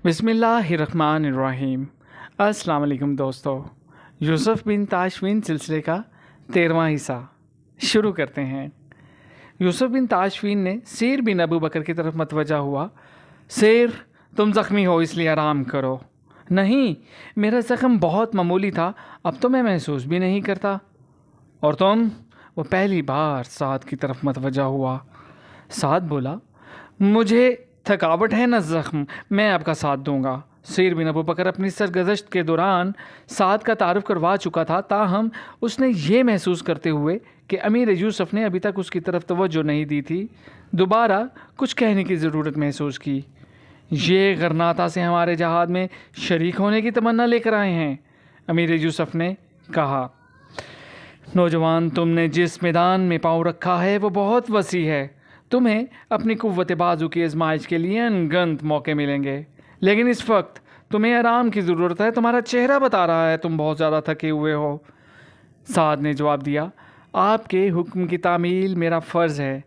بسم اللہ الرحمن الرحیم۔ السلام علیکم دوستو، یوسف بن تاشفین سلسلے کا 13واں حصہ شروع کرتے ہیں۔ یوسف بن تاشفین نے سیر بن ابو بکر کی طرف متوجہ ہوا۔ سیر، تم زخمی ہو اس لیے آرام کرو۔ نہیں، میرا زخم بہت معمولی تھا، اب تو میں محسوس بھی نہیں کرتا۔ اور تم؟ وہ پہلی بار سعد کی طرف متوجہ ہوا۔ سعد بولا، مجھے تھکاوٹ ہے نہ زخم، میں آپ کا ساتھ دوں گا۔ سیر بن ابو بکر اپنی سرگزشت کے دوران سعد کا تعارف کروا چکا تھا، تاہم اس نے یہ محسوس کرتے ہوئے کہ امیر یوسف نے ابھی تک اس کی طرف توجہ نہیں دی تھی، دوبارہ کچھ کہنے کی ضرورت محسوس کی۔ یہ غرناطہ سے ہمارے جہاد میں شریک ہونے کی تمنا لے کر آئے ہیں، امیر یوسف نے کہا۔ نوجوان، تم نے جس میدان میں پاؤں رکھا ہے وہ بہت وسیع ہے، تمہیں اپنی قوت بازو کی آزمائش کے لیے انگنت موقع ملیں گے، لیکن اس وقت تمہیں آرام کی ضرورت ہے، تمہارا چہرہ بتا رہا ہے تم بہت زیادہ تھکے ہوئے ہو۔ سعد نے جواب دیا، آپ کے حکم کی تعمیل میرا فرض ہے،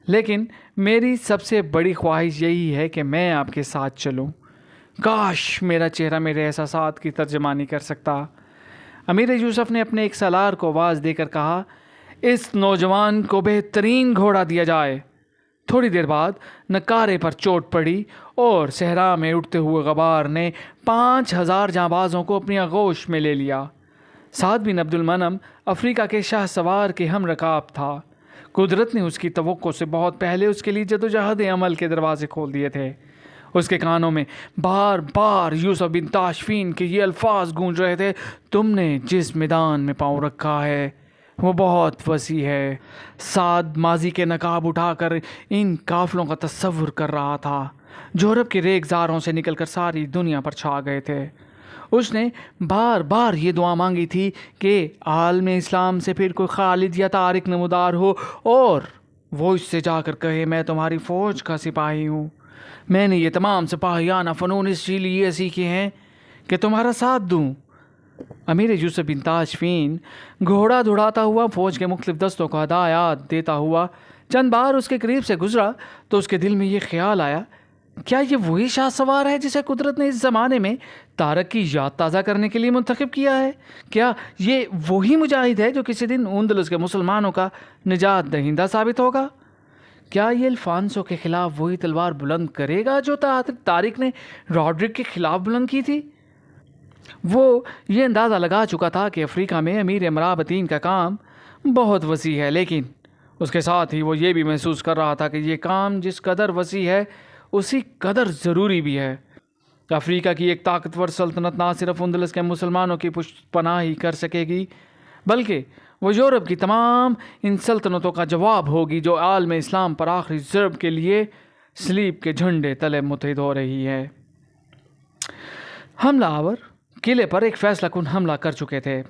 لیکن میری سب سے بڑی خواہش یہی ہے کہ میں آپ کے ساتھ چلوں۔ کاش میرا چہرہ میرے احساسات کی ترجمانی کر سکتا۔ امیر یوسف نے اپنے ایک سالار کو آواز دے کر کہا، اس نوجوان کو بہترین گھوڑا دیا جائے۔ تھوڑی دیر بعد نکارے پر چوٹ پڑی اور صحرا میں اٹھتے ہوئے غبار نے 5000 جانبازوں کو اپنی آغوش میں لے لیا۔ سعد بن عبد المنم افریقہ کے شاہ سوار کے ہم رکاب تھا۔ قدرت نے اس کی توقع سے بہت پہلے اس کے لیے جدوجہد عمل کے دروازے کھول دیے تھے۔ اس کے کانوں میں بار بار یوسف بن تاشفین کے یہ الفاظ گونج رہے تھے، تم نے جس میدان میں پاؤں رکھا ہے وہ بہت وسیع ہے۔ سعد ماضی کے نقاب اٹھا کر ان قافلوں کا تصور کر رہا تھا جو عرب کے ریگزاروں سے نکل کر ساری دنیا پر چھا گئے تھے۔ اس نے بار بار یہ دعا مانگی تھی کہ عالم اسلام سے پھر کوئی خالد یا طارق نمودار ہو اور وہ اس سے جا کر کہے، میں تمہاری فوج کا سپاہی ہوں، میں نے یہ تمام سپاہیانہ فنون اس لیے سیکھے ہیں کہ تمہارا ساتھ دوں۔ امیر یوسف بن تاشفین گھوڑا دوڑاتا ہوا فوج کے مختلف دستوں کو ہدایات دیتا ہوا چند بار اس کے قریب سے گزرا تو اس کے دل میں یہ خیال آیا، کیا یہ وہی شاہ سوار ہے جسے قدرت نے اس زمانے میں طارق کی یاد تازہ کرنے کے لیے منتخب کیا ہے؟ کیا یہ وہی مجاہد ہے جو کسی دن اندلس کے مسلمانوں کا نجات دہندہ ثابت ہوگا؟ کیا یہ الفانسو کے خلاف وہی تلوار بلند کرے گا جو طارق نے راڈرک کے خلاف بلند کی تھی؟ وہ یہ اندازہ لگا چکا تھا کہ افریقہ میں امیر امرابطین کا کام بہت وسیع ہے، لیکن اس کے ساتھ ہی وہ یہ بھی محسوس کر رہا تھا کہ یہ کام جس قدر وسیع ہے اسی قدر ضروری بھی ہے۔ افریقہ کی ایک طاقتور سلطنت نہ صرف اندلس کے مسلمانوں کی پشت پناہی کر سکے گی، بلکہ وہ یورپ کی تمام ان سلطنتوں کا جواب ہوگی جو عالم اسلام پر آخری ضرب کے لیے صلیب کے جھنڈے تلے متحد ہو رہی ہے۔ حملہ آور قلعے پر ایک فیصلہ کن حملہ کر چکے تھے۔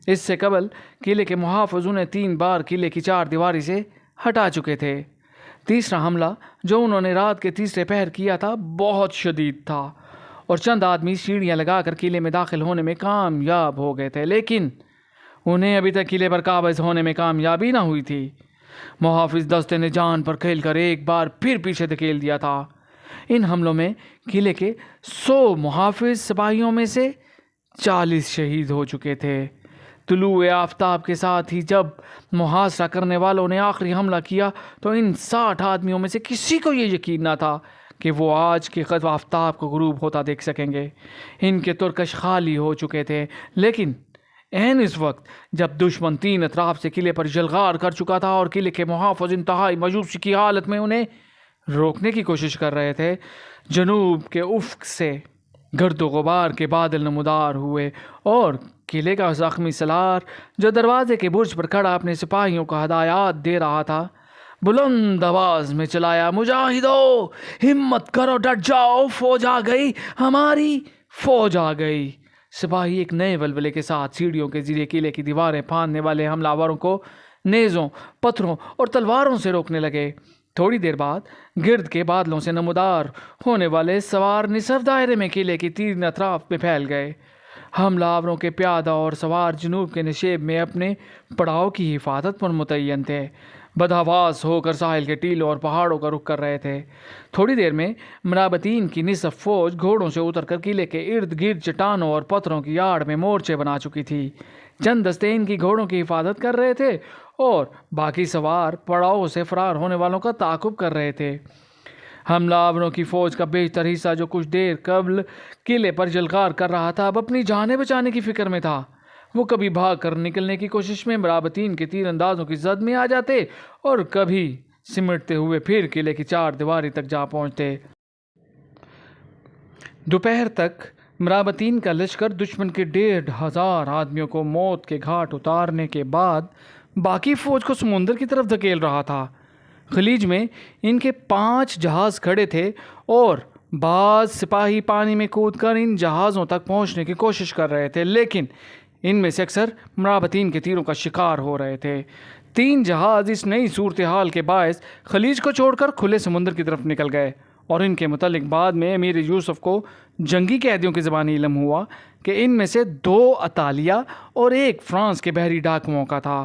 اس سے قبل قلعے کے محافظ انہیں 3 بار قلعے کی 4 دیواری سے ہٹا چکے تھے۔ تیسرا حملہ جو انہوں نے رات کے تیسرے پہر کیا تھا بہت شدید تھا اور چند آدمی سیڑھیاں لگا کر قلعے میں داخل ہونے میں کامیاب ہو گئے تھے، لیکن انہیں ابھی تک قلعے پر قابض ہونے میں کامیابی نہ ہوئی تھی۔ محافظ دستے نے جان پر کھیل کر ایک بار پھر پیچھے دھکیل دیا تھا۔ ان حملوں میں قلعے کے 100 محافظ سپاہیوں میں سے 40 شہید ہو چکے تھے۔ طلوع آفتاب کے ساتھ ہی جب محاصرہ کرنے والوں نے آخری حملہ کیا تو ان 60 آدمیوں میں سے کسی کو یہ یقین نہ تھا کہ وہ آج کے خط آفتاب کو غروب ہوتا دیکھ سکیں گے۔ ان کے ترکش خالی ہو چکے تھے، لیکن اس وقت جب دشمن 3 اطراف سے قلعے پر جلغار کر چکا تھا اور قلعے کے محافظ انتہائی مایوسی کی حالت میں انہیں روکنے کی کوشش کر رہے تھے، جنوب کے افق سے گرد و غبار کے بادل نمودار ہوئے اور قلعے کا زخمی سالار جو دروازے کے برج پر کھڑا اپنے سپاہیوں کو ہدایات دے رہا تھا بلند آواز میں چلایا، مجاہدو ہمت کرو، ڈٹ جاؤ، فوج آ گئی، ہماری فوج آ گئی۔ سپاہی ایک نئے ولولے کے ساتھ سیڑھیوں کے ذریعے قلعے کی دیواریں پھاندنے والے حملہ آوروں کو نیزوں، پتھروں اور تلواروں سے روکنے لگے۔ تھوڑی دیر بعد گرد کے بادلوں سے نمودار ہونے والے سوار نصف دائرے میں قلعے کی 3 اطراف میں پھیل گئے۔ حملہ آوروں کے پیادہ اور سوار جنوب کے نشیب میں اپنے پڑاؤ کی حفاظت پر متعین تھے۔ بدحواس ہو کر ساحل کے ٹیلوں اور پہاڑوں کا رخ کر رہے تھے۔ تھوڑی دیر میں مرابطین کی نصف فوج گھوڑوں سے اتر کر قلعے کے ارد گرد چٹانوں اور پتھروں کی آڑ میں مورچے بنا چکی تھی۔ چند دستے ان کی گھوڑوں کی حفاظت کر رہے تھے اور باقی سوار پڑاؤ سے فرار ہونے والوں کا تعاقب کر رہے تھے۔ حملہ آوروں کی فوج کا بیشتر حصہ جو کچھ دیر قبل قلعے پر جلغار کر رہا تھا، اب اپنی جانیں بچانے کی فکر میں تھا۔ وہ کبھی بھاگ کر نکلنے کی کوشش میں مرابطین کے تیر اندازوں کی زد میں آ جاتے اور کبھی سمٹتے ہوئے پھر قلعے کی چار دیواری تک جا پہنچتے۔ دوپہر تک مرابطین کا لشکر دشمن کے 1,500 آدمیوں کو موت کے گھاٹ اتارنے کے بعد باقی فوج کو سمندر کی طرف دھکیل رہا تھا۔ خلیج میں ان کے 5 جہاز کھڑے تھے اور بعض سپاہی پانی میں کود کر ان جہازوں تک پہنچنے کی کوشش کر رہے تھے، لیکن ان میں سے اکثر مرابطین کے تیروں کا شکار ہو رہے تھے۔ 3 جہاز اس نئی صورتحال کے باعث خلیج کو چھوڑ کر کھلے سمندر کی طرف نکل گئے، اور ان کے متعلق بعد میں امیر یوسف کو جنگی قیدیوں کی زبانی علم ہوا کہ ان میں سے 2 اطالیہ اور 1 فرانس کے بحری ڈاکوؤں کا تھا۔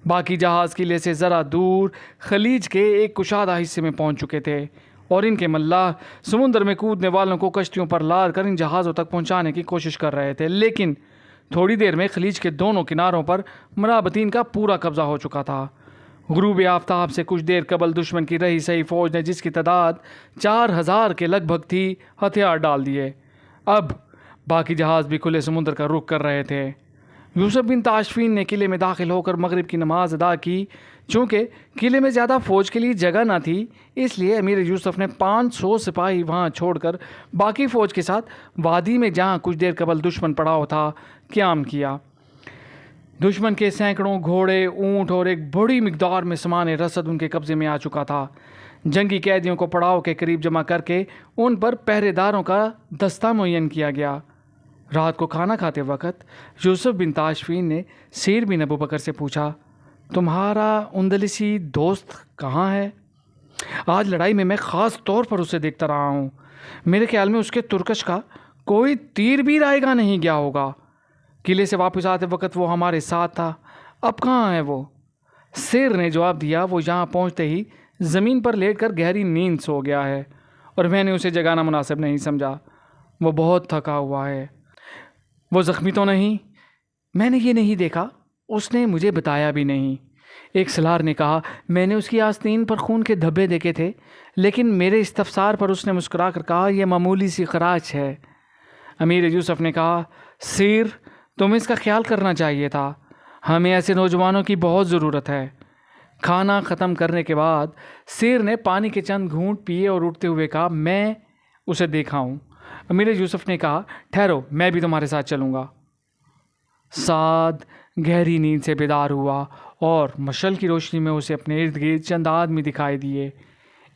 باقی جہاز قلعے سے ذرا دور خلیج کے ایک کشادہ حصے میں پہنچ چکے تھے، اور ان کے ملاح سمندر میں کودنے والوں کو کشتیوں پر لاد کر ان جہازوں تک پہنچانے کی کوشش کر رہے تھے، لیکن تھوڑی دیر میں خلیج کے دونوں کناروں پر مرابطین کا پورا قبضہ ہو چکا تھا۔ غروب آفتاب سے کچھ دیر قبل دشمن کی رہی سہی فوج نے، جس کی تعداد 4,000 کے لگ بھگ تھی، ہتھیار ڈال دیے۔ اب باقی جہاز بھی کھلے سمندر کا رخ کر رہے تھے۔ یوسف بن تاشفین نے قلعے میں داخل ہو کر مغرب کی نماز ادا کی۔ چونکہ قلعے میں زیادہ فوج کے لیے جگہ نہ تھی، اس لیے امیر یوسف نے 500 سپاہی وہاں چھوڑ کر باقی فوج کے ساتھ وادی میں، جہاں کچھ دیر قبل دشمن پڑاؤ تھا، قیام کیا۔ دشمن کے سینکڑوں گھوڑے، اونٹ اور ایک بڑی مقدار میں سامان رسد ان کے قبضے میں آ چکا تھا۔ جنگی قیدیوں کو پڑاؤ کے قریب جمع کر کے ان پر پہرے داروں کا دستہ معین کیا گیا۔ رات کو کھانا کھاتے وقت یوسف بن تاشفین نے سیر بن ابو بکر سے پوچھا، تمہارا اندلسی دوست کہاں ہے؟ آج لڑائی میں خاص طور پر اسے دیکھتا رہا ہوں۔ میرے خیال میں اس کے ترکش کا کوئی تیر بھی رائے گاہ نہیں گیا ہوگا۔ قلعے سے واپس آتے وقت وہ ہمارے ساتھ تھا، اب کہاں ہے وہ؟ سیر نے جواب دیا، وہ یہاں پہنچتے ہی زمین پر لیٹ کر گہری نیند سو گیا ہے، اور میں نے اسے جگانا مناسب نہیں سمجھا۔ وہ بہت تھکا ہوا ہے۔ وہ زخمی تو نہیں؟ میں نے یہ نہیں دیکھا، اس نے مجھے بتایا بھی نہیں۔ ایک سلار نے کہا، میں نے اس کی آستین پر خون کے دھبے دیکھے تھے، لیکن میرے استفسار پر اس نے مسکرا کر کہا، یہ معمولی سی خراش ہے۔ امیر یوسف نے کہا، سیر تمہیں اس کا خیال کرنا چاہیے تھا، ہمیں ایسے نوجوانوں کی بہت ضرورت ہے۔ کھانا ختم کرنے کے بعد سیر نے پانی کے چند گھونٹ پیے اور اٹھتے ہوئے کہا، میں اسے دیکھا ہوں۔ امیر یوسف نے کہا، ٹھہرو، میں بھی تمہارے ساتھ چلوں گا۔ سعد گہری نیند سے بیدار ہوا اور مشعل کی روشنی میں اسے اپنے ارد گرد چند آدمی دکھائی دیے۔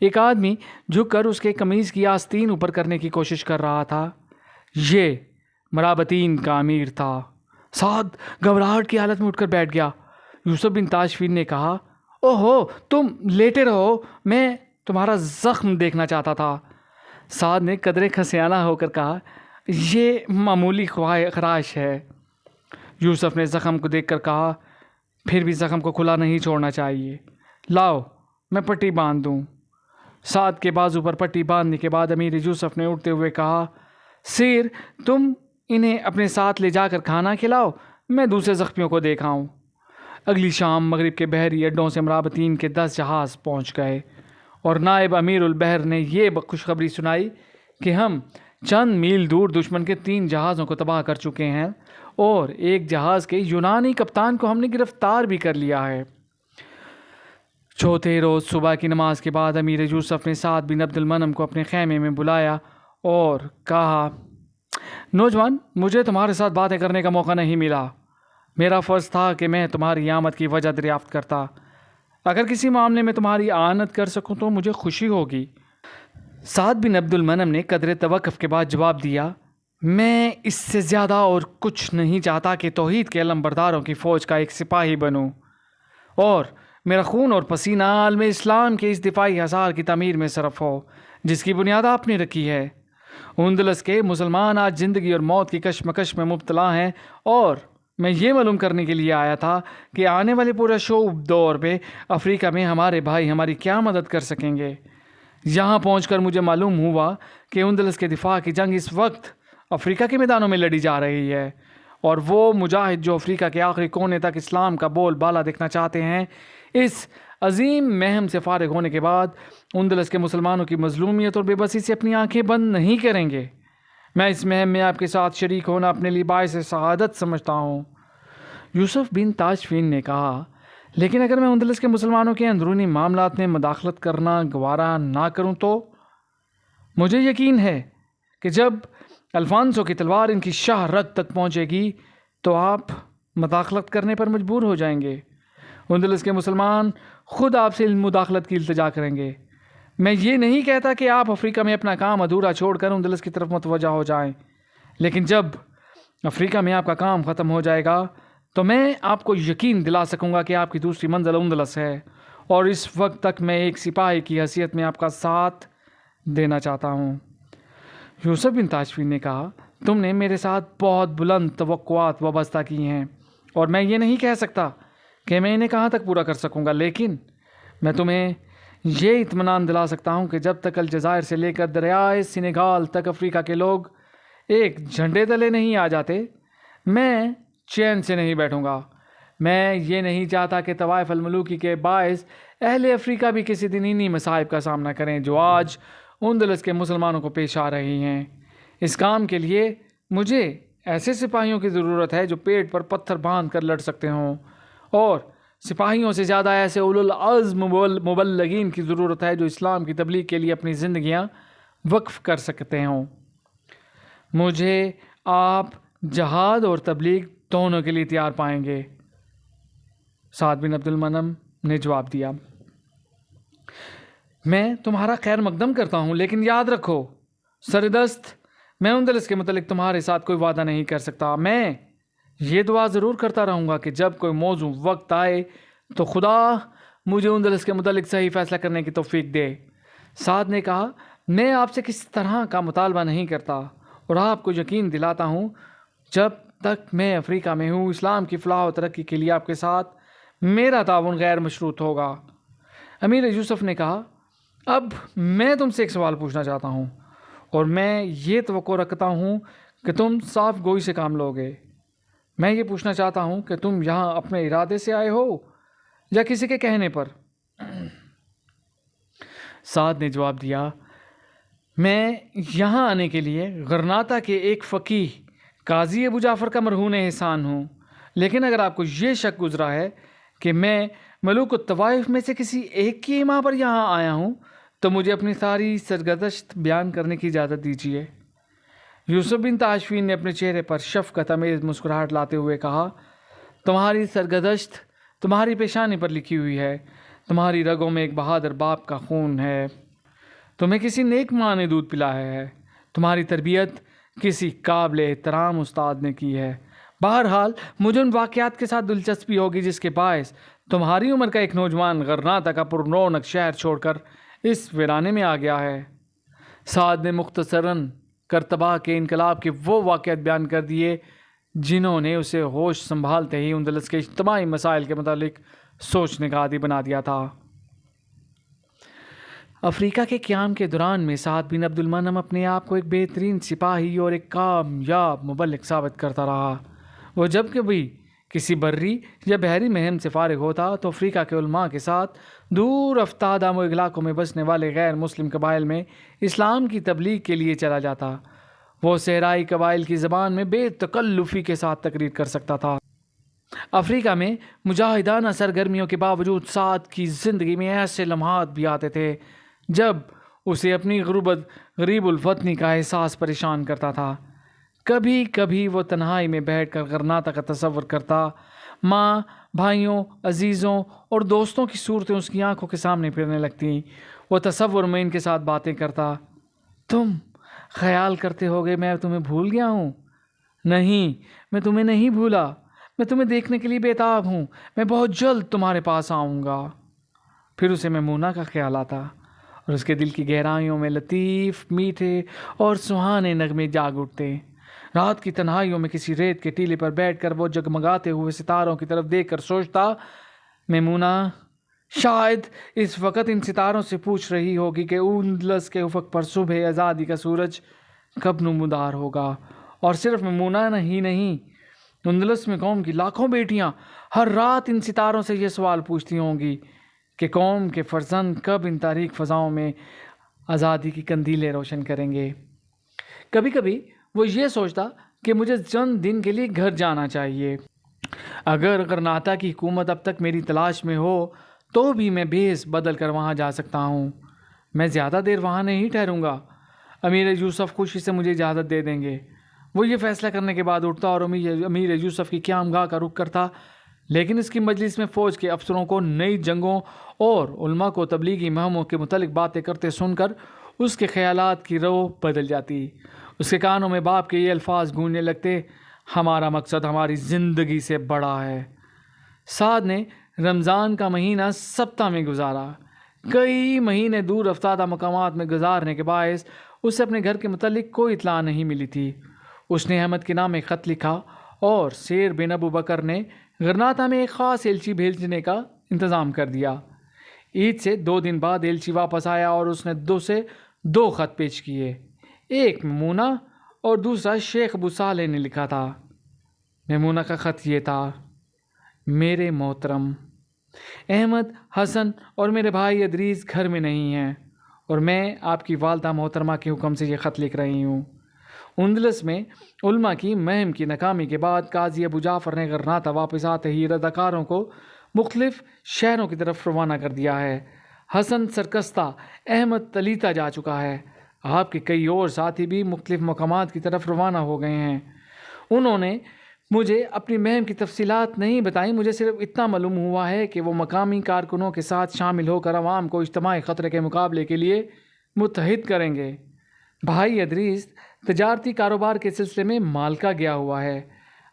ایک آدمی جھک کر اس کے قمیض کی آستین اوپر کرنے کی کوشش کر رہا تھا۔ یہ مرابطین کا امیر تھا۔ سعد گھبراہٹ کی حالت میں اٹھ کر بیٹھ گیا۔ یوسف بن تاشفین نے کہا، اوہو، تم لیٹے رہو، میں تمہارا زخم دیکھنا چاہتا تھا۔ سعد نے قدرے خسیانہ ہو کر کہا، یہ معمولی خراش ہے۔ یوسف نے زخم کو دیکھ کر کہا، پھر بھی زخم کو کھلا نہیں چھوڑنا چاہیے، لاؤ میں پٹی باندھ دوں۔ سعد کے بازو پر پٹی باندھنے کے بعد امیر یوسف نے اٹھتے ہوئے کہا، سیر تم انہیں اپنے ساتھ لے جا کر کھانا کھلاؤ، میں دوسرے زخمیوں کو دیکھ آؤں۔ اگلی شام مغرب کے بحری اڈوں سے مرابطین کے 10 جہاز پہنچ گئے، اور نائب امیر البحر نے یہ خوشخبری سنائی کہ ہم چند میل دور دشمن کے 3 جہازوں کو تباہ کر چکے ہیں، اور ایک جہاز کے یونانی کپتان کو ہم نے گرفتار بھی کر لیا ہے۔ چوتھے روز صبح کی نماز کے بعد امیر یوسف نے سعد بن عبد المنم کو اپنے خیمے میں بلایا اور کہا، نوجوان، مجھے تمہارے ساتھ باتیں کرنے کا موقع نہیں ملا۔ میرا فرض تھا کہ میں تمہاری آمد کی وجہ دریافت کرتا۔ اگر کسی معاملے میں تمہاری اعانت کر سکوں تو مجھے خوشی ہوگی۔ سعد بن عبد المنم نے قدر توقف کے بعد جواب دیا، میں اس سے زیادہ اور کچھ نہیں چاہتا کہ توحید کے علم برداروں کی فوج کا ایک سپاہی بنوں، اور میرا خون اور پسینہ عالم اسلام کے اس دفاعی حصار کی تعمیر میں صرف ہو جس کی بنیاد آپ نے رکھی ہے۔ اندلس کے مسلمان آج زندگی اور موت کی کشمکش میں مبتلا ہیں، اور میں یہ معلوم کرنے کے لیے آیا تھا کہ آنے والے پورا شعوب دور پہ افریقہ میں ہمارے بھائی ہماری کیا مدد کر سکیں گے۔ یہاں پہنچ کر مجھے معلوم ہوا کہ اندلس کے دفاع کی جنگ اس وقت افریقہ کے میدانوں میں لڑی جا رہی ہے، اور وہ مجاہد جو افریقہ کے آخری کونے تک اسلام کا بول بالا دیکھنا چاہتے ہیں، اس عظیم مہم سے فارغ ہونے کے بعد اندلس کے مسلمانوں کی مظلومیت اور بے بسی سے اپنی آنکھیں بند نہیں کریں گے۔ میں اس مہم میں آپ کے ساتھ شریک ہونا اپنے لیے باعث سعادت سمجھتا ہوں۔ یوسف بن تاشفین نے کہا، لیکن اگر میں اندلس کے مسلمانوں کے اندرونی معاملات میں مداخلت کرنا گوارا نہ کروں تو؟ مجھے یقین ہے کہ جب الفانسو کی تلوار ان کی شاہ رگ تک پہنچے گی تو آپ مداخلت کرنے پر مجبور ہو جائیں گے۔ اندلس کے مسلمان خود آپ سے مداخلت کی التجا کریں گے۔ میں یہ نہیں کہتا کہ آپ افریقہ میں اپنا کام ادھورا چھوڑ کر اندلس کی طرف متوجہ ہو جائیں، لیکن جب افریقہ میں آپ کا کام ختم ہو جائے گا تو میں آپ کو یقین دلا سکوں گا کہ آپ کی دوسری منزل اندلس ہے، اور اس وقت تک میں ایک سپاہی کی حیثیت میں آپ کا ساتھ دینا چاہتا ہوں۔ یوسف بن تاشفین نے کہا، تم نے میرے ساتھ بہت بلند توقعات وابستہ کی ہیں، اور میں یہ نہیں کہہ سکتا کہ میں انہیں کہاں تک پورا کر سکوں گا، لیکن میں تمہیں یہ اطمینان دلا سکتا ہوں کہ جب تک الجزائر سے لے کر دریائے سینیگال تک افریقہ کے لوگ ایک جھنڈے تلے نہیں آ جاتے، میں چین سے نہیں بیٹھوں گا۔ میں یہ نہیں چاہتا کہ طوائف الملوکی کے باعث اہل افریقہ بھی کسی دن انہی مصائب کا سامنا کریں جو آج اندلس کے مسلمانوں کو پیش آ رہی ہیں۔ اس کام کے لیے مجھے ایسے سپاہیوں کی ضرورت ہے جو پیٹ پر پتھر باندھ کر لڑ سکتے ہوں، اور سپاہیوں سے زیادہ ایسے اولو العزم مبلغین کی ضرورت ہے جو اسلام کی تبلیغ کے لیے اپنی زندگیاں وقف کر سکتے ہوں۔ مجھے آپ جہاد اور تبلیغ دونوں کے لیے تیار پائیں گے۔ سعد بن عبد المنم نے جواب دیا، میں تمہارا خیر مقدم کرتا ہوں، لیکن یاد رکھو سردست، میں اندلس کے متعلق تمہارے ساتھ کوئی وعدہ نہیں کر سکتا۔ میں یہ دعا ضرور کرتا رہوں گا کہ جب کوئی موضوع وقت آئے تو خدا مجھے اندلس کے متعلق صحیح فیصلہ کرنے کی توفیق دے۔ سعد نے کہا، میں آپ سے کسی طرح کا مطالبہ نہیں کرتا، اور آپ کو یقین دلاتا ہوں جب تک میں افریقہ میں ہوں اسلام کی فلاح و ترقی کے لیے آپ کے ساتھ میرا تعاون غیر مشروط ہوگا۔ امیر یوسف نے کہا، اب میں تم سے ایک سوال پوچھنا چاہتا ہوں، اور میں یہ توقع رکھتا ہوں کہ تم صاف گوئی سے کام لوگے۔ میں یہ پوچھنا چاہتا ہوں کہ تم یہاں اپنے ارادے سے آئے ہو یا کسی کے کہنے پر؟ سعد نے جواب دیا، میں یہاں آنے کے لیے غرناطہ کے ایک فقیہ قاضی ابو جعفر کا مرہون احسان ہوں، لیکن اگر آپ کو یہ شک گزرا ہے کہ میں ملوک الطوائف میں سے کسی ایک کی ایما پر یہاں آیا ہوں تو مجھے اپنی ساری سرگزشت بیان کرنے کی اجازت دیجیے۔ یوسف بن تاشفین نے اپنے چہرے پر شفقت امیز مسکراہٹ لاتے ہوئے کہا، تمہاری سرگزشت تمہاری پیشانی پر لکھی ہوئی ہے، تمہاری رگوں میں ایک بہادر باپ کا خون ہے، تمہیں کسی نیک ماں نے دودھ پلایا ہے، تمہاری تربیت کسی قابل احترام استاد نے کی ہے۔ بہرحال مجھے ان واقعات کے ساتھ دلچسپی ہوگی جس کے باعث تمہاری عمر کا ایک نوجوان غرناطہ کا پررونق شہر چھوڑ کر اس ویرانے میں آ گیا ہے۔ سعد نے مختصراً کرتبہ کے انقلاب کے وہ واقعات بیان کر دیے جنہوں نے اسے ہوش سنبھالتے ہی اندلس کے اجتماعی مسائل کے متعلق سوچنے کا عادی بنا دیا تھا۔ افریقہ کے قیام کے دوران میں سعد بن عبد المنم اپنے آپ کو ایک بہترین سپاہی اور ایک کامیاب مبلغ ثابت کرتا رہا۔ وہ جب کبھی کسی بری یا بحری مہم سے فارغ ہوتا تو افریقہ کے علماء کے ساتھ دور افتادہ علاقوں میں بسنے والے غیر مسلم قبائل میں اسلام کی تبلیغ کے لیے چلا جاتا۔ وہ صحرائی قبائل کی زبان میں بے تکلفی کے ساتھ تقریر کر سکتا تھا۔ افریقہ میں مجاہدانہ سرگرمیوں کے باوجود سعد کی زندگی میں ایسے لمحات بھی آتے تھے جب اسے اپنی غریب الوطنی کا احساس پریشان کرتا تھا۔ کبھی کبھی وہ تنہائی میں بیٹھ کر غرناطہ کا تصور کرتا، ماں، بھائیوں، عزیزوں اور دوستوں کی صورتیں اس کی آنکھوں کے سامنے پھرنے لگتیں۔ وہ تصور میں ان کے ساتھ باتیں کرتا، تم خیال کرتے ہوگے میں تمہیں بھول گیا ہوں؟ نہیں، میں تمہیں نہیں بھولا، میں تمہیں دیکھنے کے لیے بےتاب ہوں، میں بہت جلد تمہارے پاس آؤں گا۔ پھر اسے میمونہ کا خیال آتا اور اس کے دل کی گہرائیوں میں لطیف، میٹھے اور سہانے نغمے جاگ اٹھتے۔ رات کی تنہائیوں میں کسی ریت کے ٹیلے پر بیٹھ کر وہ جگمگاتے ہوئے ستاروں کی طرف دیکھ کر سوچتا، میمونہ شاید اس وقت ان ستاروں سے پوچھ رہی ہوگی کہ اندلس کے افق پر صبح آزادی کا سورج کب نمودار ہوگا۔ اور صرف میمونہ ہی نہیں، اندلس میں قوم کی لاکھوں بیٹیاں ہر رات ان ستاروں سے یہ سوال پوچھتی ہوں گی کہ قوم کے فرزند کب ان تاریک فضاؤں میں آزادی کی قندیلیں روشن کریں گے۔ کبھی کبھی وہ یہ سوچتا کہ مجھے چند دن کے لیے گھر جانا چاہیے۔ اگر غرناطہ کی حکومت اب تک میری تلاش میں ہو تو بھی میں بھیس بدل کر وہاں جا سکتا ہوں۔ میں زیادہ دیر وہاں نہیں ٹھہروں گا۔ امیر یوسف خوشی سے مجھے اجازت دے دیں گے۔ وہ یہ فیصلہ کرنے کے بعد اٹھتا اور امیر یوسف کی قیامگاہ کا رخ کرتا، لیکن اس کی مجلس میں فوج کے افسروں کو نئی جنگوں اور علماء کو تبلیغی مہموں کے متعلق باتیں کرتے سن کر اس کے خیالات کی رو بدل جاتی۔ اس کے کانوں میں باپ کے یہ الفاظ گونجنے لگتے، ہمارا مقصد ہماری زندگی سے بڑا ہے۔ سعد نے رمضان کا مہینہ سبتہ میں گزارا۔ کئی مہینے دور افتادہ مقامات میں گزارنے کے باعث اسے اپنے گھر کے متعلق کوئی اطلاع نہیں ملی تھی۔ اس نے احمد کے نام ایک خط لکھا اور سیر بن ابو بکر نے غرناطہ میں ایک خاص ایلچی بھیجنے کا انتظام کر دیا۔ عید سے 2 دن بعد ایلچی واپس آیا اور اس نے 2 سے 2 خط پیش کیے۔ ایک میمونہ اور دوسرا شیخ ابو صالح نے لکھا تھا۔ میمونہ کا خط یہ تھا، میرے محترم احمد، حسن اور میرے بھائی ادریس گھر میں نہیں ہیں اور میں آپ کی والدہ محترمہ کے حکم سے یہ خط لکھ رہی ہوں۔ اندلس میں علماء کی مہم کی ناکامی کے بعد قاضی ابو جعفر نے غرناطہ واپس آتے ہی رضاکاروں کو مختلف شہروں کی طرف روانہ کر دیا ہے۔ حسن سرکستہ، احمد تلیتا جا چکا ہے۔ آپ کے کئی اور ساتھی بھی مختلف مقامات کی طرف روانہ ہو گئے ہیں۔ انہوں نے مجھے اپنی مہم کی تفصیلات نہیں بتائیں، مجھے صرف اتنا معلوم ہوا ہے کہ وہ مقامی کارکنوں کے ساتھ شامل ہو کر عوام کو اجتماعی خطرے کے مقابلے کے لیے متحد کریں گے۔ بھائی ادریس تجارتی کاروبار کے سلسلے میں مالکا گیا ہوا ہے۔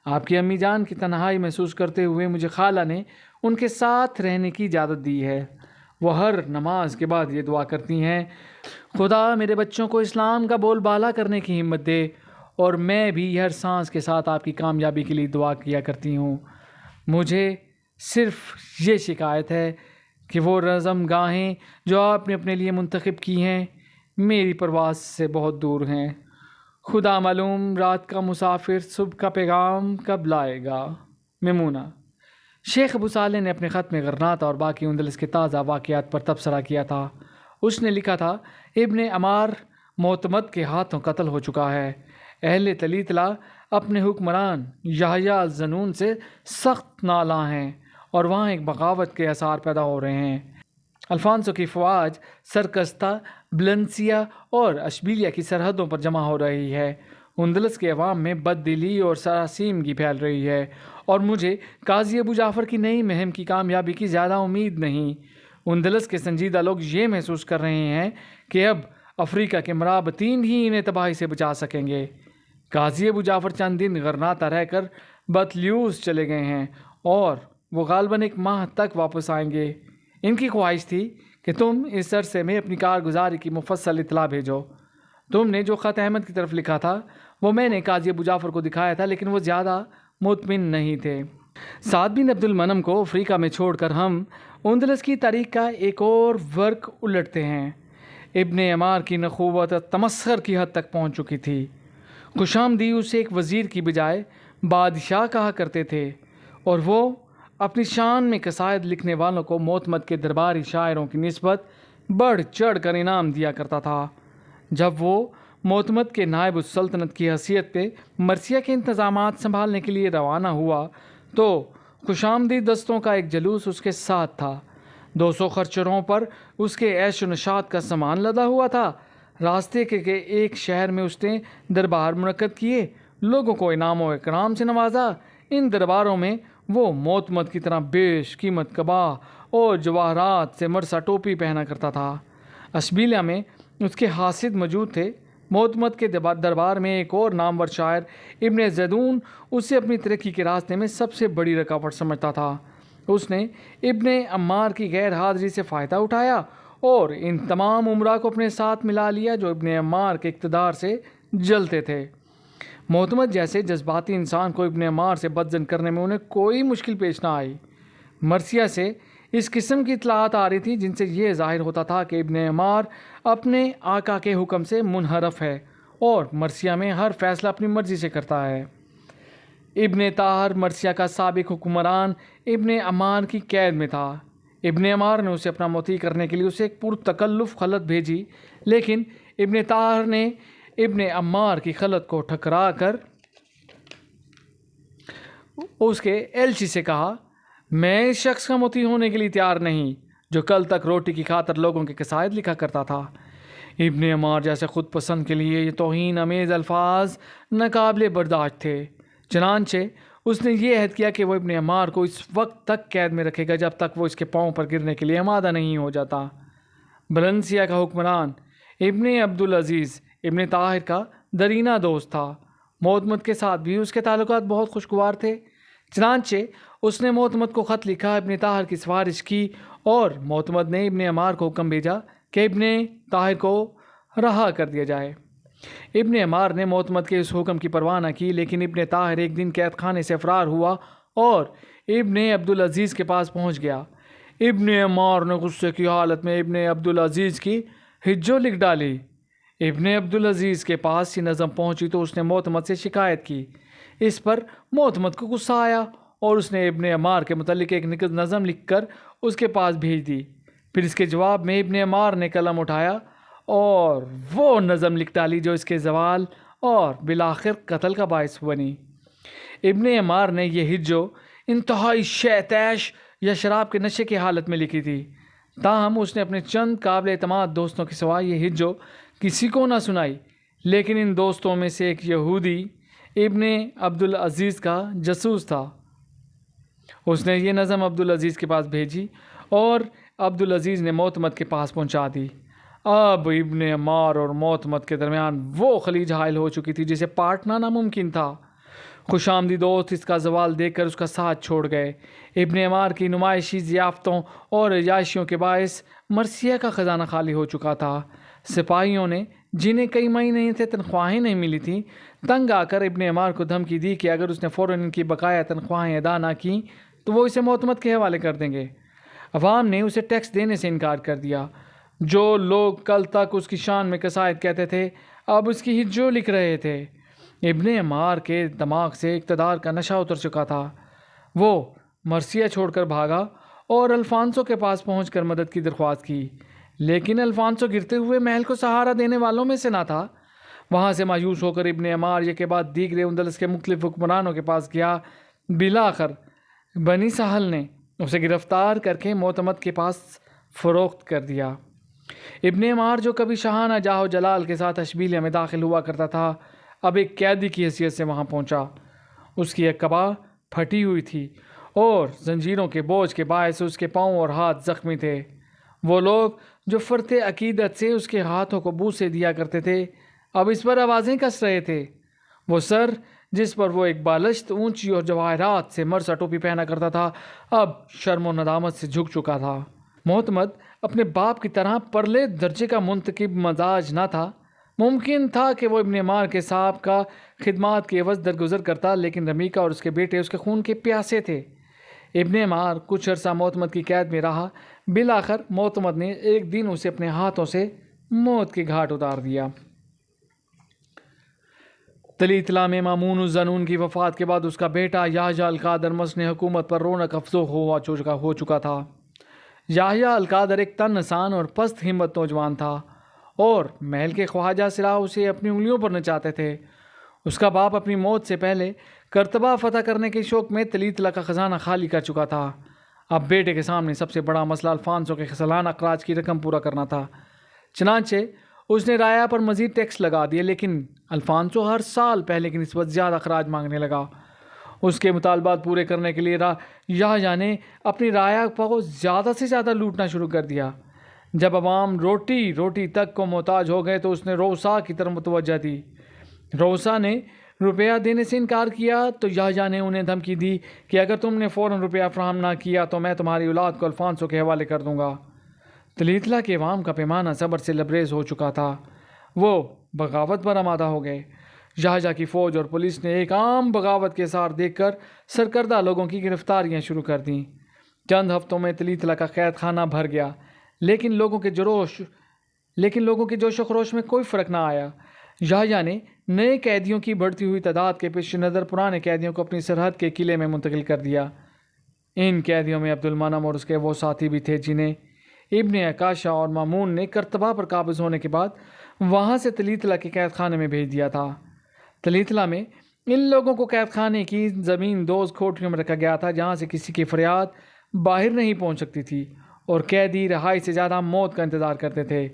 آپ کی امی جان کی تنہائی محسوس کرتے ہوئے مجھے خالہ نے ان کے ساتھ رہنے کی اجازت دی ہے۔ وہ ہر نماز کے بعد یہ دعا کرتی ہیں، خدا میرے بچوں کو اسلام کا بول بالا کرنے کی ہمت دے، اور میں بھی ہر سانس کے ساتھ آپ کی کامیابی کے لیے دعا کیا کرتی ہوں۔ مجھے صرف یہ شکایت ہے کہ وہ رزم گاہیں جو آپ نے اپنے لیے منتخب کی ہیں میری پرواز سے بہت دور ہیں۔ خدا معلوم رات کا مسافر صبح کا پیغام کب لائے گا۔ میمونہ۔ شیخ ابو صالح نے اپنے خط میں غرناطہ اور باقی اندلس کے تازہ واقعات پر تبصرہ کیا تھا۔ اس نے لکھا تھا، ابن عمار معتمد کے ہاتھوں قتل ہو چکا ہے۔ اہل تلیتلا اپنے حکمران یحییٰ الذنون سے سخت نالاں ہیں اور وہاں ایک بغاوت کے آثار پیدا ہو رہے ہیں۔ الفانسو کی فوج سرکستہ، بلنسیا اور اشبیلیہ کی سرحدوں پر جمع ہو رہی ہے۔ اندلس کے عوام میں بد دلی اور سراسیمگی پھیل رہی ہے اور مجھے قاضی ابو جعفر کی نئی مہم کی کامیابی کی زیادہ امید نہیں۔ اندلس کے سنجیدہ لوگ یہ محسوس کر رہے ہیں کہ اب افریقہ کے مرابطین ہی انہیں تباہی سے بچا سکیں گے۔ قاضی ابو جعفر چند دن غرناطہ رہ کر بطلیوس چلے گئے ہیں اور وہ غالباً 1 ماہ تک واپس آئیں گے۔ ان کی خواہش تھی کہ تم اس عرصے میں اپنی کارگزاری کی مفصل اطلاع بھیجو۔ تم نے جو خط احمد کی طرف لکھا تھا وہ میں نے قاضی ابو جعفر کو دکھایا تھا، لیکن وہ زیادہ مطمئن نہیں تھے۔ سعد بن عبد المنم کو افریقہ میں چھوڑ کر ہم اندلس کی تاریخ کا ایک اور ورق الٹتے ہیں۔ ابن عمار کی نخوت تمسخر کی حد تک پہنچ چکی تھی۔ خوشامدی اسے ایک وزیر کی بجائے بادشاہ کہا کرتے تھے اور وہ اپنی شان میں قصائد لکھنے والوں کو معتمد کے درباری شاعروں کی نسبت بڑھ چڑھ کر انعام دیا کرتا تھا۔ جب وہ معتمد کے نائب السلطنت کی حیثیت پہ مرثیہ کے انتظامات سنبھالنے کے لیے روانہ ہوا تو خوشامدی دستوں کا ایک جلوس اس کے ساتھ تھا۔ 200 خرچروں پر اس کے عیش و نشاط کا سامان لدا ہوا تھا۔ راستے کے ایک شہر میں اس نے دربار منعقد کیے، لوگوں کو انعام و اکرام سے نوازا۔ ان درباروں میں وہ معتمد کی طرح بیش قیمت قبا اور جواہرات سے مرصع ٹوپی پہنا کرتا تھا۔ اشبیلیہ میں اس کے حاسد موجود تھے۔ معتمد کے دربار میں ایک اور نامور شاعر ابن زیدون اسے اپنی ترقی کے راستے میں سب سے بڑی رکاوٹ سمجھتا تھا۔ اس نے ابن عمار کی غیر حاضری سے فائدہ اٹھایا اور ان تمام امراء کو اپنے ساتھ ملا لیا جو ابن عمار کے اقتدار سے جلتے تھے۔ معتمد جیسے جذباتی انسان کو ابن عمار سے بدظن کرنے میں انہیں کوئی مشکل پیش نہ آئی۔ مرثیہ سے اس قسم کی اطلاعات آ رہی تھیں جن سے یہ ظاہر ہوتا تھا کہ ابن عمار اپنے آقا کے حکم سے منحرف ہے اور مرثیہ میں ہر فیصلہ اپنی مرضی سے کرتا ہے۔ ابن طاہر مرثیہ کا سابق حکمران ابن عمار کی قید میں تھا۔ ابن عمار نے اسے اپنا مطیع کرنے کے لیے اسے ایک پرتکلف خلط بھیجی، لیکن ابن طاہر نے ابن عمار کی خلط کو ٹھکرا کر اس کے ایلچی سے کہا، میں اس شخص کا مطیع ہونے کے لیے تیار نہیں جو کل تک روٹی کی خاطر لوگوں کے قصائد لکھا کرتا تھا۔ ابن عمار جیسے خود پسند کے لیے یہ توہین امیز الفاظ ناقابل برداشت تھے، چنانچہ اس نے یہ عہد کیا کہ وہ ابن عمار کو اس وقت تک قید میں رکھے گا جب تک وہ اس کے پاؤں پر گرنے کے لیے آمادہ نہیں ہو جاتا۔ بلنسیا کا حکمران ابن عبدالعزیز ابن طاہر کا درینہ دوست تھا۔ معتمد کے ساتھ بھی اس کے تعلقات بہت خوشگوار تھے، چنانچہ اس نے معتمد کو خط لکھا، ابن طاہر کی سفارش کی اور معتمد نے ابن عمار کو حکم بھیجا کہ ابن طاہر کو رہا کر دیا جائے۔ ابن عمار نے معتمد کے اس حکم کی پرواہ نہ کی، لیکن ابن طاہر ایک دن قید خانے سے فرار ہوا اور ابن عبدالعزیز کے پاس پہنچ گیا۔ ابن عمار نے غصے کی حالت میں ابن عبدالعزیز کی ہجو لکھ ڈالی۔ ابن عبدالعزیز کے پاس یہ نظم پہنچی تو اس نے معتمد سے شکایت کی۔ اس پر معتمد کو غصہ آیا اور اس نے ابن عمار کے متعلق ایک نظم لکھ کر اس کے پاس بھیج دی۔ پھر اس کے جواب میں ابن عمار نے قلم اٹھایا اور وہ نظم لکھ ڈالی جو اس کے زوال اور بالآخر قتل کا باعث بنی۔ ابن عمار نے یہ ہجو انتہائی شیطیش یا شراب کے نشے کی حالت میں لکھی تھی، تاہم اس نے اپنے چند قابل اعتماد دوستوں کے سوا یہ ہجو کسی کو نہ سنائی، لیکن ان دوستوں میں سے ایک یہودی ابن عبدالعزیز کا جاسوس تھا۔ اس نے یہ نظم عبدالعزیز کے پاس بھیجی اور عبدالعزیز نے معتمد کے پاس پہنچا دی۔ اب ابن عمار اور معتمد کے درمیان وہ خلیج حائل ہو چکی تھی جسے پاٹنا ناممکن تھا۔ خوش آمدید دوست اس کا زوال دیکھ کر اس کا ساتھ چھوڑ گئے۔ ابن عمار کی نمائشی ضیافتوں اور عیاشیوں کے باعث مرثیہ کا خزانہ خالی ہو چکا تھا۔ سپاہیوں نے جنہیں کئی مہینے سے تنخواہیں نہیں ملی تھیں تنگ آ کر ابن عمار کو دھمکی دی کہ اگر اس نے فوراً ان کی بقایا تنخواہیں ادا نہ کیں تو وہ اسے معتمد کے حوالے کر دیں گے۔ عوام نے اسے ٹیکس دینے سے انکار کر دیا۔ جو لوگ کل تک اس کی شان میں قصائد کہتے تھے اب اس کی ہجو لکھ رہے تھے۔ ابن عمار کے دماغ سے اقتدار کا نشہ اتر چکا تھا۔ وہ مرثیہ چھوڑ کر بھاگا اور الفانسو کے پاس پہنچ کر مدد کی درخواست کی، لیکن الفانسو گرتے ہوئے محل کو سہارا دینے والوں میں سے نہ تھا۔ وہاں سے مایوس ہو کر ابن عمار یہ کے بعد دیگر اندلس کے مختلف حکمرانوں کے پاس گیا۔ بالآخر بنی سہل نے اسے گرفتار کر کے معتمد کے پاس فروخت کر دیا۔ ابن عمار جو کبھی شاہانہ جاہ و جلال کے ساتھ اشبیلیہ میں داخل ہوا کرتا تھا اب ایک قیدی کی حیثیت سے وہاں پہنچا۔ اس کی ایک قبا پھٹی ہوئی تھی اور زنجیروں کے بوجھ کے باعث اس کے پاؤں اور ہاتھ زخمی تھے۔ وہ لوگ جو فرط عقیدت سے اس کے ہاتھوں کو بوسے دیا کرتے تھے اب اس پر آوازیں کس رہے تھے۔ وہ سر جس پر وہ ایک بالشت اونچی اور جواہرات سے مرصع ٹوپی پہنا کرتا تھا اب شرم و ندامت سے جھک چکا تھا۔ معتمد اپنے باپ کی طرح پرلے درجے کا منتخب مزاج نہ تھا۔ ممکن تھا کہ وہ ابن عمار کے صاحب کا خدمات کے عوض درگزر کرتا، لیکن رمیکا اور اس کے بیٹے اس کے خون کے پیاسے تھے۔ ابن عمار کچھ عرصہ معتمد کی قید میں رہا۔ بالآخر معتمد نے ایک دن اسے اپنے ہاتھوں سے موت کے گھاٹ اتار دیا۔ طلیطلہ میں مامون الظنون کی وفات کے بعد اس کا بیٹا یحییٰ القادر مسن حکومت پر رونق افزو ہو چکا تھا۔ یحییٰ القادر ایک تن آسان اور پست ہمت نوجوان تھا اور محل کے خواجہ سراء اسے اپنی انگلیوں پر نچاتے تھے۔ اس کا باپ اپنی موت سے پہلے کرتبہ فتح کرنے کے شوق میں طلیطلہ کا خزانہ خالی کر چکا تھا۔ اب بیٹے کے سامنے سب سے بڑا مسئلہ الفانسو کے سالانہ اخراج کی رقم پورا کرنا تھا۔ چنانچہ اس نے رایا پر مزید ٹیکس لگا دیا، لیکن الفانسو ہر سال پہلے کی نسبت زیادہ اخراج مانگنے لگا۔ اس کے مطالبات پورے کرنے کے لیے یحییٰ نے اپنی رایا کو زیادہ سے زیادہ لوٹنا شروع کر دیا۔ جب عوام روٹی تک کو محتاج ہو گئے تو اس نے روسا کی طرف متوجہ دی۔ روسا نے روپیہ دینے سے انکار کیا تو یحییٰ نے انہیں دھمکی دی کہ اگر تم نے فوراً روپیہ فراہم نہ کیا تو میں تمہاری اولاد کو الفانسو کے حوالے کر دوں گا۔ طلیطلہ کے عوام کا پیمانہ صبر سے لبریز ہو چکا تھا۔ وہ بغاوت پر آمادہ ہو گئے۔ شاہجہاں کی فوج اور پولیس نے ایک عام بغاوت کے آثار دیکھ کر سرکردہ لوگوں کی گرفتاریاں شروع کر دیں۔ چند ہفتوں میں تلیتلا کا قید خانہ بھر گیا، لیکن لوگوں کے جوش و خروش میں کوئی فرق نہ آیا۔ شاہجہاں نے نئے قیدیوں کی بڑھتی ہوئی تعداد کے پیش نظر پرانے قیدیوں کو اپنی سرحد کے قلعے میں منتقل کر دیا۔ ان قیدیوں میں عبد المنعم اور اس کے وہ ساتھی بھی تھے جنہیں ابن عکاشہ اور مامون نے کرتبہ پر قابض ہونے کے بعد وہاں سے تلیتلا کے قید خانے میں بھیج دیا تھا۔ تلیتلا میں ان لوگوں کو قید خانے کی زمین دوز کھوٹریوں میں رکھا گیا تھا، جہاں سے کسی کی فریاد باہر نہیں پہنچ سکتی تھی اور قیدی رہائی سے زیادہ موت کا انتظار کرتے تھے۔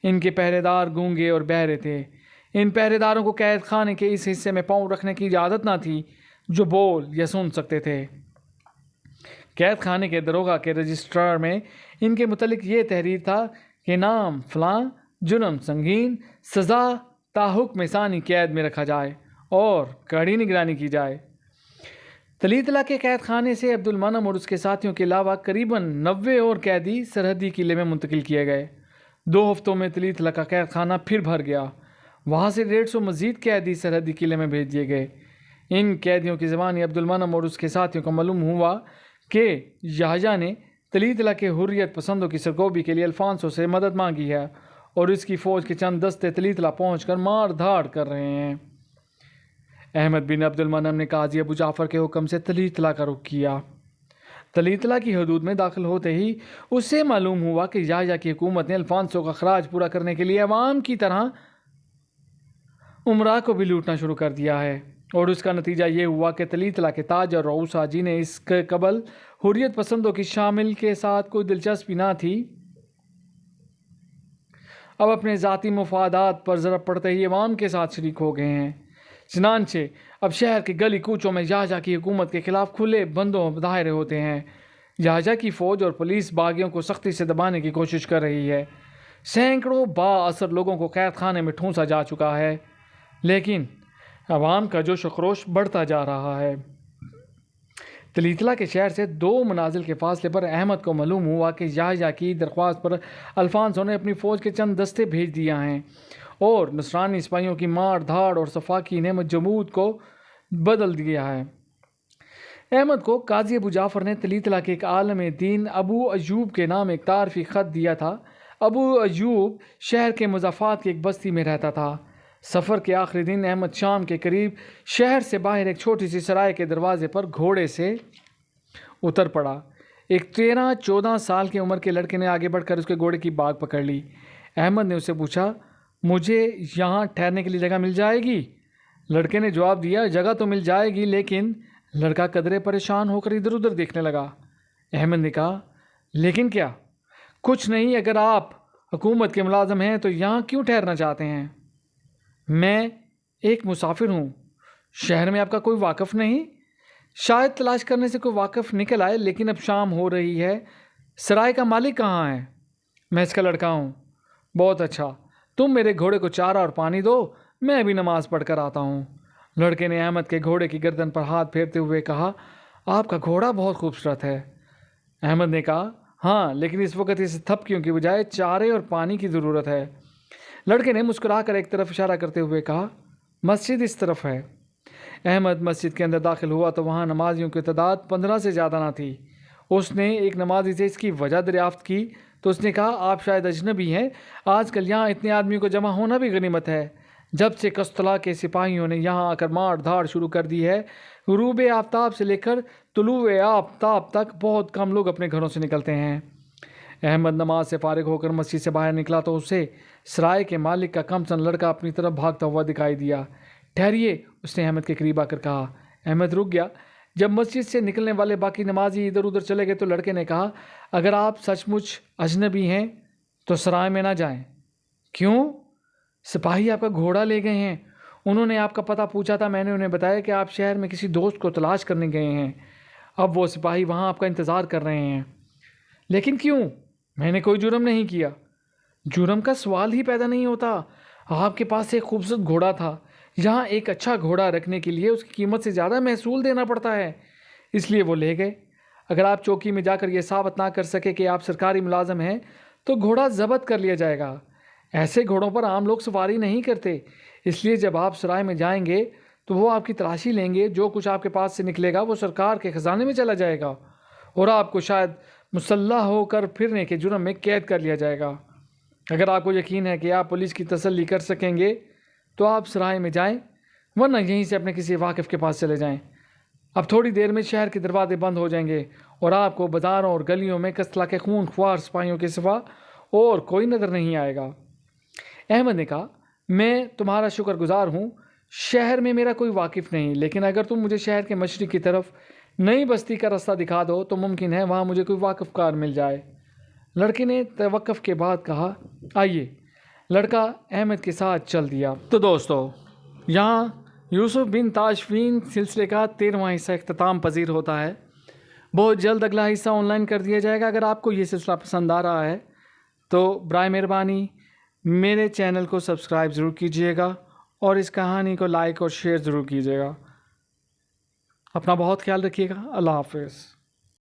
ان کے پہرے دار گونگے اور بہرے تھے۔ ان پہرے داروں کو قید خانے کے اس حصے میں پاؤں رکھنے کی اجازت نہ تھی جو بول یا سن سکتے تھے۔ قید خانے کے داروغہ کے رجسٹرار میں ان کے متعلق یہ تحریر تھا کہ نام فلاں، جرم سنگین، سزا تا حکم ثانی قید میں رکھا جائے اور کڑی نگرانی کی جائے۔ تلیتلا کے قید خانے سے عبد المنعم اور اس کے ساتھیوں کے علاوہ قریباً 90 اور قیدی سرحدی قلعے میں منتقل کیے گئے۔ 2 ہفتوں میں تلیتلا کا قید خانہ پھر بھر گیا۔ وہاں سے 150 مزید قیدی سرحدی قلعے میں بھیج دیے گئے۔ ان قیدیوں کی زبانی عبد المنعم اور اس کے ساتھیوں کو معلوم ہوا کہ شاہجہاں نے تلیتلا کے حریت پسندوں کی سرگوبی کے لیے الفانسو سے مدد مانگی ہے اور اس کی فوج کے چند دستے تلیتلا پہنچ کر مار دھاڑ کر رہے ہیں۔ احمد بن عبد المنعم نے قاضی ابو جعفر کے حکم سے تلیتلا کا رخ کیا۔ تلیتلا کی حدود میں داخل ہوتے ہی اسے معلوم ہوا کہ شاہجہاں کی حکومت نے الفانسو کا خراج پورا کرنے کے لیے عوام کی طرح امراء کو بھی لوٹنا شروع کر دیا ہے، اور اس کا نتیجہ یہ ہوا کہ تلیتلا کے تاج اور رؤسا جنہیں اس کے قبل حریت پسندوں کی شامل کے ساتھ کوئی دلچسپی نہ تھی، اب اپنے ذاتی مفادات پر ضرب پڑتے ہی عوام کے ساتھ شریک ہو گئے ہیں۔ چنانچہ اب شہر کے گلی کوچوں میں شاہجہاں کی حکومت کے خلاف کھلے بندوں دائرے ہوتے ہیں۔ شاہجہاں کی فوج اور پولیس باغیوں کو سختی سے دبانے کی کوشش کر رہی ہے۔ سینکڑوں با اثر لوگوں کو قید خانے میں ٹھونسا جا چکا ہے، لیکن عوام کا جوش و خروش بڑھتا جا رہا ہے۔ تلیتلا کے شہر سے 2 منازل کے فاصلے پر احمد کو معلوم ہوا کہ شاہجہاں کی درخواست پر الفانسو نے اپنی فوج کے چند دستے بھیج دیا ہیں اور نصرانی سپاہیوں کی مار دھاڑ اور صفاقی نعمت جمود کو بدل دیا ہے۔ احمد کو قاضی ابو جعفر نے تلیتلا کے ایک عالم دین ابو ایوب کے نام ایک تعارفی خط دیا تھا۔ ابو ایوب شہر کے مضافات کی ایک بستی میں رہتا تھا۔ سفر کے آخری دن احمد شام کے قریب شہر سے باہر ایک چھوٹی سی سرائے کے دروازے پر گھوڑے سے اتر پڑا۔ ایک 13-14 سال کی عمر کے لڑکے نے آگے بڑھ کر اس کے گھوڑے کی باگ پکڑ لی۔ احمد نے اسے پوچھا، مجھے یہاں ٹھہرنے کے لیے جگہ مل جائے گی؟ لڑکے نے جواب دیا، جگہ تو مل جائے گی، لیکن لڑکا قدرے پریشان ہو کر ادھر ادھر دیکھنے لگا۔ احمد نے کہا، لیکن کیا؟ کچھ نہیں، اگر آپ حکومت کے ملازم ہیں تو یہاں کیوں ٹھہرنا چاہتے ہیں؟ میں ایک مسافر ہوں، شہر میں آپ کا کوئی واقف نہیں؟ شاید تلاش کرنے سے کوئی واقف نکل آئے، لیکن اب شام ہو رہی ہے۔ سرائے کا مالک کہاں ہے؟ میں اس کا لڑکا ہوں۔ بہت اچھا، تم میرے گھوڑے کو چارہ اور پانی دو، میں ابھی نماز پڑھ کر آتا ہوں۔ لڑکے نے احمد کے گھوڑے کی گردن پر ہاتھ پھیرتے ہوئے کہا، آپ کا گھوڑا بہت خوبصورت ہے۔ احمد نے کہا، ہاں، لیکن اس وقت اسے تھپکیوں کی بجائے چارے اور پانی کی ضرورت ہے۔ لڑکے نے مسکرا کر ایک طرف اشارہ کرتے ہوئے کہا، مسجد اس طرف ہے۔ احمد مسجد کے اندر داخل ہوا تو وہاں نمازیوں کی تعداد 15 سے زیادہ نہ تھی۔ اس نے ایک نمازی سے اس کی وجہ دریافت کی تو اس نے کہا، آپ شاید اجنبی ہیں، آج کل یہاں اتنے آدمیوں کو جمع ہونا بھی غنیمت ہے۔ جب سے قسطلہ کے سپاہیوں نے یہاں آ کر مار دھاڑ شروع کر دی ہے، غروب آفتاب سے لے کر طلوع آفتاب تک بہت کم لوگ اپنے گھروں سے نکلتے ہیں۔ احمد نماز سے فارغ ہو کر مسجد سے باہر نکلا تو اسے سرائے کے مالک کا کمسن لڑکا اپنی طرف بھاگتا ہوا دکھائی دیا۔ ٹھہریے، اس نے احمد کے قریب آ کر کہا۔ احمد رک گیا۔ جب مسجد سے نکلنے والے باقی نمازی ادھر ادھر چلے گئے تو لڑکے نے کہا، اگر آپ سچ مچ اجنبی ہیں تو سرائے میں نہ جائیں۔ کیوں؟ سپاہی آپ کا گھوڑا لے گئے ہیں، انہوں نے آپ کا پتہ پوچھا تھا، میں نے انہیں بتایا کہ آپ شہر میں کسی دوست کو تلاش کرنے گئے ہیں، اب وہ سپاہی وہاں آپ کا انتظار کر رہے ہیں۔ لیکن کیوں؟ میں نے کوئی جرم نہیں کیا۔ جرم کا سوال ہی پیدا نہیں ہوتا، آپ کے پاس ایک خوبصورت گھوڑا تھا، یہاں ایک اچھا گھوڑا رکھنے کے لیے اس کی قیمت سے زیادہ محصول دینا پڑتا ہے، اس لیے وہ لے گئے۔ اگر آپ چوکی میں جا کر یہ ثابت نہ کر سکے کہ آپ سرکاری ملازم ہیں تو گھوڑا ضبط کر لیا جائے گا۔ ایسے گھوڑوں پر عام لوگ سواری نہیں کرتے، اس لیے جب آپ سرائے میں جائیں گے تو وہ آپ کی تلاشی لیں گے، جو کچھ آپ کے پاس سے نکلے گا وہ سرکار کے خزانے میں چلا جائے گا اور آپ کو شاید مسلح ہو کر پھرنے کے جرم میں قید کر لیا جائے گا۔ اگر آپ کو یقین ہے کہ آپ پولیس کی تسلی کر سکیں گے تو آپ سرائے میں جائیں، ورنہ یہیں سے اپنے کسی واقف کے پاس چلے جائیں۔ اب تھوڑی دیر میں شہر کے دروازے بند ہو جائیں گے اور آپ کو بازاروں اور گلیوں میں قتلہ کے خون خوار سپاہیوں کے سوا اور کوئی نظر نہیں آئے گا۔ احمد نے کہا، میں تمہارا شکر گزار ہوں، شہر میں میرا کوئی واقف نہیں، لیکن اگر تم مجھے شہر کے مشرق کی طرف نئی بستی کا راستہ دکھا دو تو ممکن ہے وہاں مجھے کوئی واقف کار مل جائے۔ لڑکے نے توقف کے بعد کہا، آئیے۔ لڑکا احمد کے ساتھ چل دیا۔ تو دوستو، یہاں یوسف بن تاشفین سلسلے کا 13واں حصہ اختتام پذیر ہوتا ہے۔ بہت جلد اگلا حصہ آن لائن کر دیا جائے گا۔ اگر آپ کو یہ سلسلہ پسند آ رہا ہے تو برائے مہربانی میرے چینل کو سبسکرائب ضرور کیجیے گا اور اس کہانی کو لائک اور شیئر ضرور کیجیے گا۔ اپنا بہت خیال رکھیے گا۔ اللہ حافظ۔